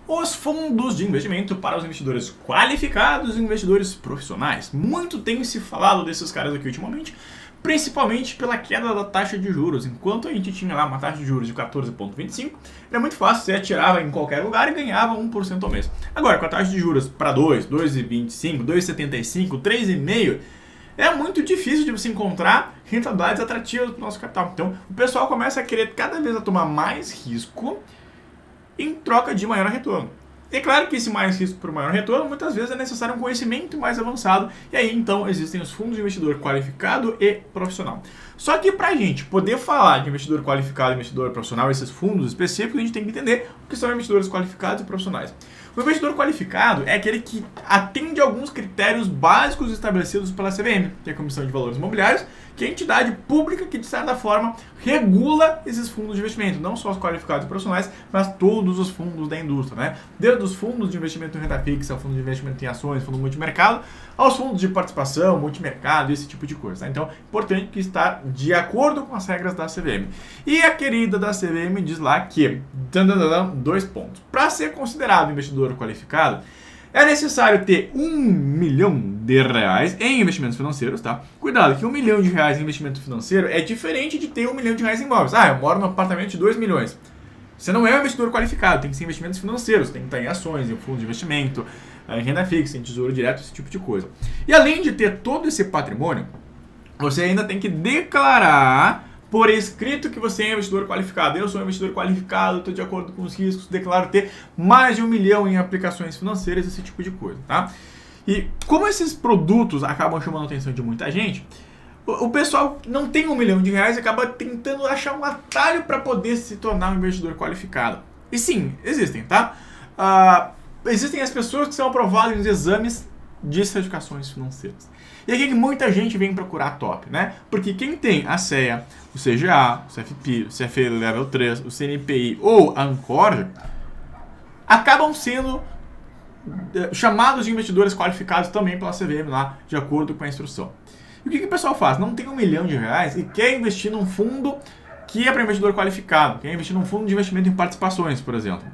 Os fundos de investimento para os investidores qualificados e investidores profissionais. Muito tem se falado desses caras aqui ultimamente, principalmente pela queda da taxa de juros. Enquanto a gente tinha lá uma taxa de juros de 14,25, era muito fácil, você atirava em qualquer lugar e ganhava 1% ao mês. Agora, com a taxa de juros para 2, 2,25, 2,75, 3,5%, é muito difícil de você encontrar rentabilidades atrativas para o nosso capital. Então, o pessoal começa a querer cada vez a tomar mais risco em troca de maior retorno. E é claro que esse mais risco por maior retorno, muitas vezes é necessário um conhecimento mais avançado, e aí então existem os fundos de investidor qualificado e profissional. Só que para a gente poder falar de investidor qualificado e investidor profissional, esses fundos específicos, a gente tem que entender o que são investidores qualificados e profissionais. O investidor qualificado é aquele que atende a alguns critérios básicos estabelecidos pela CVM, que é a Comissão de Valores Imobiliários, que é a entidade pública que, de certa forma, regula esses fundos de investimento, não só os qualificados e profissionais, mas todos os fundos da indústria, né? Desde os fundos de investimento em renda fixa, fundo de investimento em ações, fundo multimercado, aos fundos de participação, multimercado, esse tipo de coisa, tá? Então, é importante que estar de acordo com as regras da CVM. E a querida da CVM diz lá que, 2 pontos. Para ser considerado investidor qualificado, é necessário ter R$1 milhão em investimentos financeiros, tá? Cuidado, que R$1 milhão em investimento financeiro é diferente de ter R$1 milhão em imóveis. Ah, eu moro num apartamento de 2 milhões. Você não é um investidor qualificado, tem que ser investimentos financeiros, tem que estar em ações, em fundo de investimento, em renda fixa, em tesouro direto, esse tipo de coisa. E além de ter todo esse patrimônio, você ainda tem que declarar por escrito que você é investidor qualificado. Eu sou um investidor qualificado, estou de acordo com os riscos, declaro ter mais de R$1 milhão em aplicações financeiras, esse tipo de coisa, tá? E como esses produtos acabam chamando a atenção de muita gente, o pessoal não tem R$1 milhão e acaba tentando achar um atalho para poder se tornar um investidor qualificado. E sim, existem, tá? Existem as pessoas que são aprovadas em exames de certificações financeiras. E aqui que muita gente vem procurar top, né? Porque quem tem a CEA, o CGA, o CFP, o CFA Level 3, o CNPI ou a Ancor, acabam sendo chamados de investidores qualificados também pela CVM lá, de acordo com a instrução. E o que o pessoal faz? Não tem R$1 milhão e quer investir num fundo que é para investidor qualificado, quer investir num fundo de investimento em participações, por exemplo.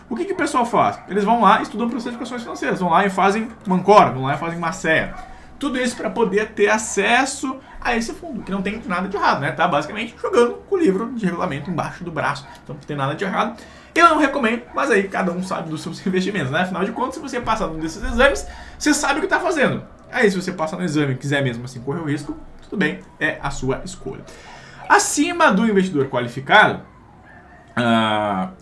O que o pessoal faz? Eles vão lá e estudam para certificações financeiras, vão lá e fazem uma Ancor, vão lá e fazem uma CEA. Tudo isso para poder ter acesso a esse fundo, que não tem nada de errado, né? Tá basicamente jogando com o livro de regulamento embaixo do braço. Então não tem nada de errado. Eu não recomendo, mas aí cada um sabe dos seus investimentos, né? Afinal de contas, se você passar num desses exames, você sabe o que está fazendo. Aí se você passar no exame e quiser mesmo assim correr o risco, tudo bem, é a sua escolha. Acima do investidor qualificado,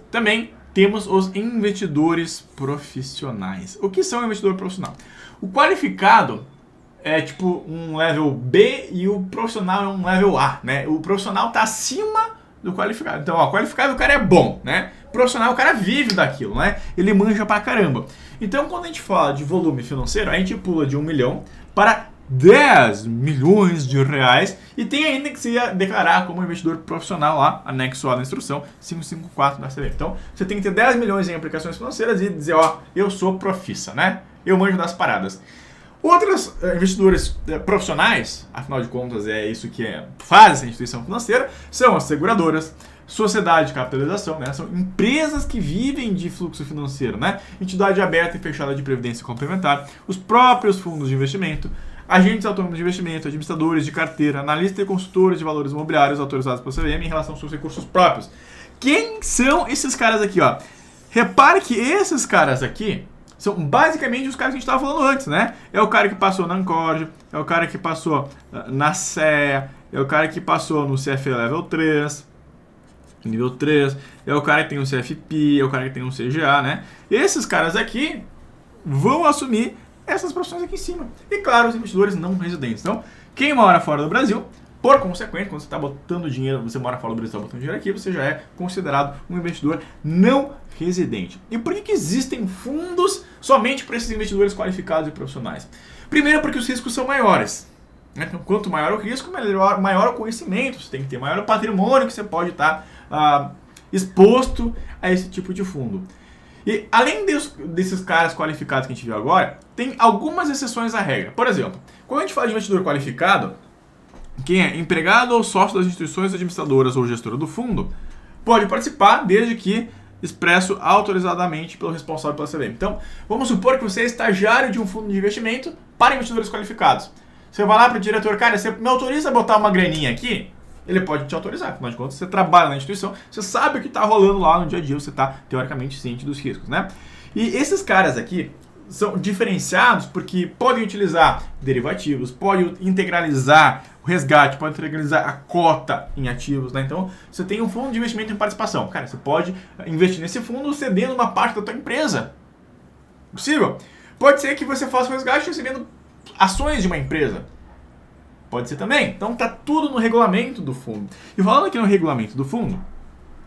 também temos os investidores profissionais. O que são um investidor profissional? O qualificado é tipo um level B e o profissional é um level A, né? O profissional está acima do qualificado. Então, ó, qualificado o cara é bom, né? Profissional o cara vive daquilo, né? Ele manja pra caramba. Então, quando a gente fala de volume financeiro, a gente pula de R$1 milhão para R$10 milhões e tem ainda que se declarar como investidor profissional lá, anexo A da instrução 554 da CVM. Então, você tem que ter 10 milhões em aplicações financeiras e dizer, ó, eu sou profissa, né? Eu manjo das paradas. Outros investidores profissionais, afinal de contas é isso que faz essa instituição financeira, são as seguradoras, sociedade de capitalização, né? São empresas que vivem de fluxo financeiro, né? Entidade aberta e fechada de previdência complementar, os próprios fundos de investimento, agentes autônomos de investimento, administradores de carteira, analistas e consultores de valores imobiliários autorizados pela CVM em relação aos seus recursos próprios. Quem são esses caras aqui, ó? Repare que esses caras aqui são basicamente os caras que a gente estava falando antes, né? É o cara que passou na Ancor, é o cara que passou na CEA, é o cara que passou no CFA Level 3, nível 3, é o cara que tem um CFP, é o cara que tem um CGA, né? Esses caras aqui vão assumir essas profissões aqui em cima. E claro, os investidores não residentes. Então, quem mora fora do Brasil, por consequente, quando você está botando dinheiro, você mora fora do Brasil, está botando dinheiro aqui, você já é considerado um investidor não residente. E por que existem fundos somente para esses investidores qualificados e profissionais? Primeiro, porque os riscos são maiores. Então, quanto maior o risco, maior o conhecimento. Você tem que ter maior o patrimônio que você pode estar exposto a esse tipo de fundo. E além desses caras qualificados que a gente viu agora, tem algumas exceções à regra. Por exemplo, quando a gente fala de investidor qualificado, quem é empregado ou sócio das instituições administradoras ou gestora do fundo pode participar desde que expresso autorizadamente pelo responsável pela CVM. Então, vamos supor que você é estagiário de um fundo de investimento para investidores qualificados. Você vai lá para o diretor, cara, você me autoriza a botar uma graninha aqui? Ele pode te autorizar, afinal de contas, você trabalha na instituição, você sabe o que está rolando lá no dia a dia, você está, teoricamente, ciente dos riscos, né? E esses caras aqui são diferenciados porque podem utilizar derivativos, podem integralizar o resgate, podem integralizar a cota em ativos, né? Então, você tem um fundo de investimento em participação. Cara, você pode investir nesse fundo cedendo uma parte da tua empresa. Possível. Pode ser que você faça o resgate recebendo ações de uma empresa. Pode ser também. Então, tá tudo no regulamento do fundo. E falando aqui no regulamento do fundo,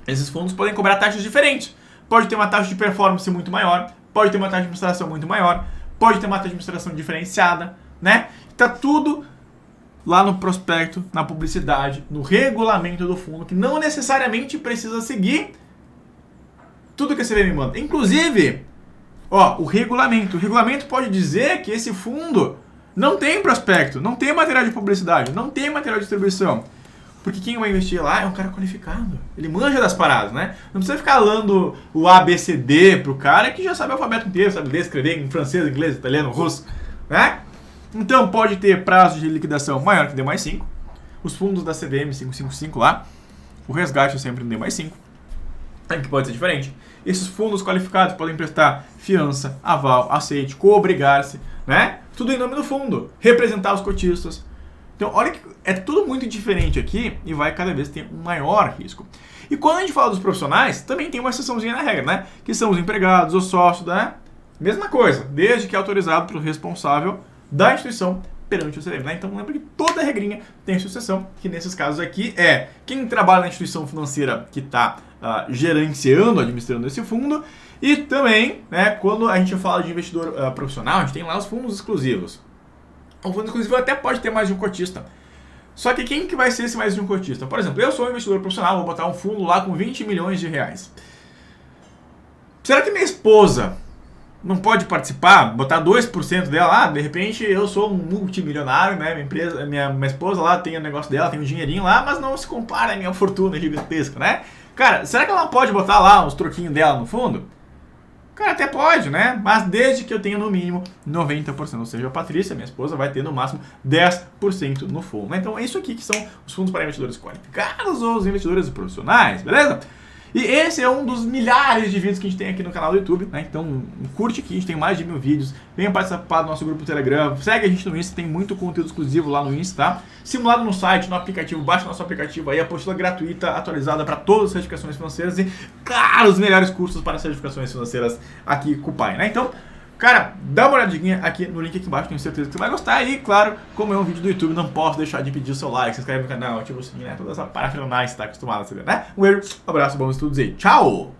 esses fundos podem cobrar taxas diferentes. Pode ter uma taxa de performance muito maior, pode ter uma taxa de administração muito maior, pode ter uma taxa de administração diferenciada, né? Tá tudo lá no prospecto, na publicidade, no regulamento do fundo, que não necessariamente precisa seguir tudo que a CVM manda. Inclusive, o regulamento pode dizer que esse fundo não tem prospecto, não tem material de publicidade, não tem material de distribuição. Porque quem vai investir lá é um cara qualificado. Ele manja das paradas, né? Não precisa ficar lendo o ABCD pro cara que já sabe o alfabeto inteiro, sabe ler, escrever em francês, inglês, italiano, russo, né? Então pode ter prazo de liquidação maior que D+5. Os fundos da CVM 555 lá, o resgate é sempre no D+5. Que pode ser diferente. Esses fundos qualificados podem prestar fiança, aval, aceite, coobrigar-se, né? Tudo em nome do fundo. Representar os cotistas. Então, olha que é tudo muito diferente aqui e vai cada vez ter um maior risco. E quando a gente fala dos profissionais, também tem uma exceçãozinha na regra, né? Que são os empregados, os sócios, né? Mesma coisa, desde que é autorizado pelo responsável da instituição perante o CVM, né? Então, lembra que toda regrinha tem sua exceção, que nesses casos aqui é quem trabalha na instituição financeira que está gerenciando, administrando esse fundo, e também, né, quando a gente fala de investidor profissional, a gente tem lá os fundos exclusivos. O fundo exclusivo até pode ter mais de um cotista. Só que quem que vai ser esse mais de um cotista? Por exemplo, eu sou um investidor profissional, vou botar um fundo lá com 20 milhões de reais. Será que minha esposa não pode participar? Botar 2% dela? De repente eu sou um multimilionário, né? Minha esposa lá tem o negócio dela, tem um dinheirinho lá, mas não se compara à minha fortuna gigantesca, né? Cara, será que ela não pode botar lá uns troquinhos dela no fundo? Cara, até pode, né? Mas desde que eu tenha no mínimo 90%, ou seja, a Patrícia, minha esposa, vai ter no máximo 10% no fundo. Então é isso aqui que são os fundos para investidores qualificados ou os investidores profissionais, beleza? E esse é um dos milhares de vídeos que a gente tem aqui no canal do YouTube, né? Então curte aqui, a gente tem mais de 1000 vídeos. Venha participar do nosso grupo do Telegram, segue a gente no Insta, tem muito conteúdo exclusivo lá no Insta, tá? Simulado no site, no aplicativo, baixa nosso aplicativo aí, apostila gratuita, atualizada para todas as certificações financeiras e, claro, os melhores cursos para certificações financeiras aqui com o Pai, né? Então, cara, dá uma olhadinha aqui no link aqui embaixo, tenho certeza que você vai gostar. E, claro, como é um vídeo do YouTube, não posso deixar de pedir o seu like, se inscreve no canal, ativa o sininho, né? Toda essa parafernália que você está acostumado a saber, né? Um beijo, um abraço, bons estudos aí. Tchau!